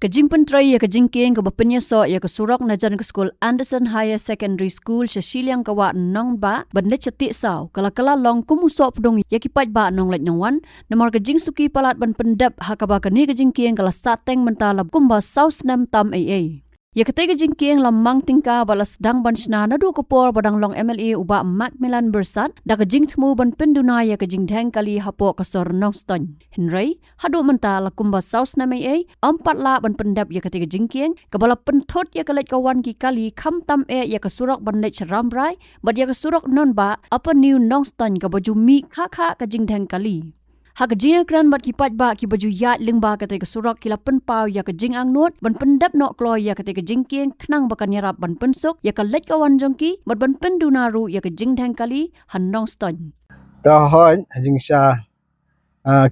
ke jing pentrai ya ke Jingkieng ke bapenya so ya ke surok na jan ke school Anderson Higher Secondary School Shillong kawa Nonbah bende cetik sau kala long kumusok pudong ya ki Paidbah nong lek nongwan namar ke jing suki palat ban pendap hakaba ke ni ke Jingkieng kala sateng mentala kumba sau Snem tam AA. Ya ketiga Jingkieng lamang tingka balas dang ban Shna na 2 kapor badang long MLA uba Macmillan bersat da ke Jingkhmih ban penduna ya ke Jingkieng kali hapo kasor nong ston. Henry hadu mentala kumba saus nama empat la ban pendap ya ketiga Jingkieng kebala pentot ya kelek kawan ki kali kam tam ya ke surak ban lek ramrai bad ya ke surak Nonbah apa new nong ston ke baju mi kha ke Jingkieng kali. Hak jing kran bat ki Paidbah ki baju yat lingba kata ke surak kila penpau ya ke jing angnut ban pendap nok kloy ya kata ke Jingkieng knang bakan yarap ban pensuk ya ke lek kawan jongki bat ban pendunaru ya ke Jingkieng kali hanong ston. Tahon jing sha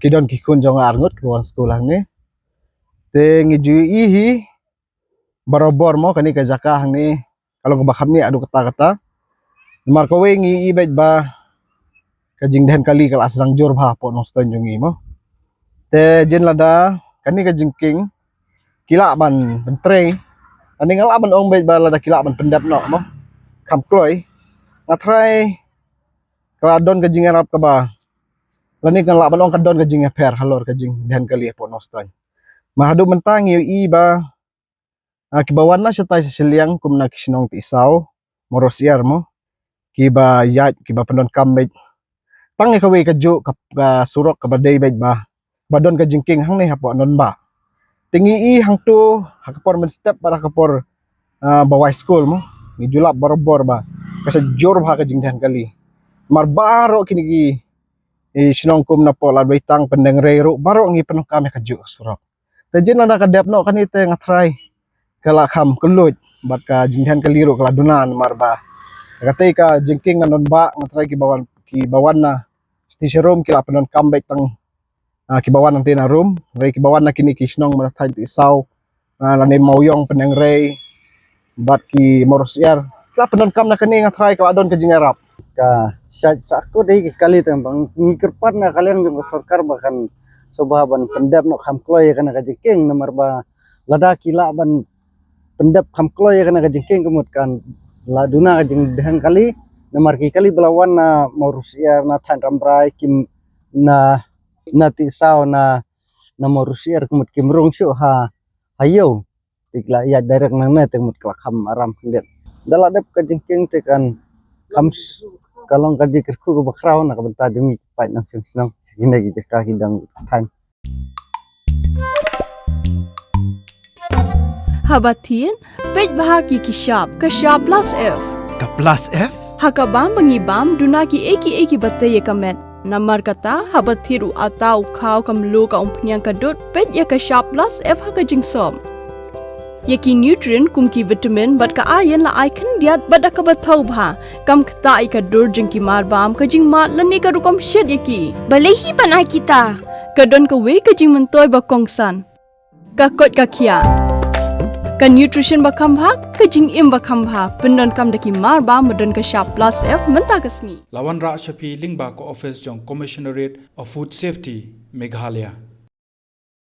kidon ki kun jong arngut ke sekolah ni te ngiju ihi barobor mo kani ke jakah ni kalau ke bakam ni adu kata-kata mar ko wengi i Paidbah ke Jingkieng kali kal asrang jor bha po nong ston jongi mo te jen lada kani ke Jingkieng kila ban pentre ani ngal ban ong Paidbah lada kila ban pendap no mo kam kloy ngatrai kala don ke jing arab ka ba lani kan la ban ong kadon ke jing per halor ke Jingkieng kali po nong ston mahadu mentang i ba kibawan na siya tayo sa Shillong kum na kisnong ti isaw moros yar mo kiba yat kiba pandon kambay tangi kawe kadyo ka surok ka baday Paidbah badon ka Jingkieng hang ni hapo Nonbah tingi i hang to hakapor men step para kapor bawai school mo ni julap barobor ba kasi jor ba ka Jingkieng kali marbaro kinigi sinong kum na po ladway tang pendeng rero baro ngi panong kami kadyo surok tajin na nakadep no kanite nga try kala kham kulut bat ka Jingkieng kaliro kala dunan marba katay ka Jingkieng na Nonbah nga try kibawan na station room kila panon kambay tang kibawan ng tina room ray kibawan na kini kisnong manatay ti isaw lanay mauyong peneng ray bat ki moros yar kila panon kam na kani nga try kala don ka jingarap ka sa ako dai kali tembang ngikirpat na kaliang yung sarkar bahkan sobaban pendap no kham kloy kana ka Jingkieng na marba lada kila ban pendap kham kloy kana ka Jingkieng kemut kan laduna ka Jingkieng kali namar ki kali belawan na morusia na than rambrai kim na ti saw na morusia kemut kim rong syu ha hayo tikla ya direct nang net kemut ka kham aram kendet dala dep ka Jingkieng te kan kham kalong ka jikku ko bakraw na ka benta dungi pat nang senang hina gi ka hidang than Habatin Paidbah ki kishap ka shap plus F Ka plus F? Hakabam bangibam duna ki eki batay kamet namar kata habathiru atau khaw kamlu ka umpnyang kadut pet ya ka shap plus F haka jingsom yaki nutrient kum ki vitamin bat ka iron la icon diat bat ka bathau bha kam khta I ka dur jingki mar bam ka jing mat lani ka rukom shed yaki balehi banai kita kadon ka we ka jing mentoy ba kongsan ka kot ka khia ka nutrition bakam bha ka jing im bakam bha pendon kam daki mar ba modon ka sharp plus F menta kasni Lawan Ra Shapi Lingba ko office jong Commissionerate of Food Safety Meghalaya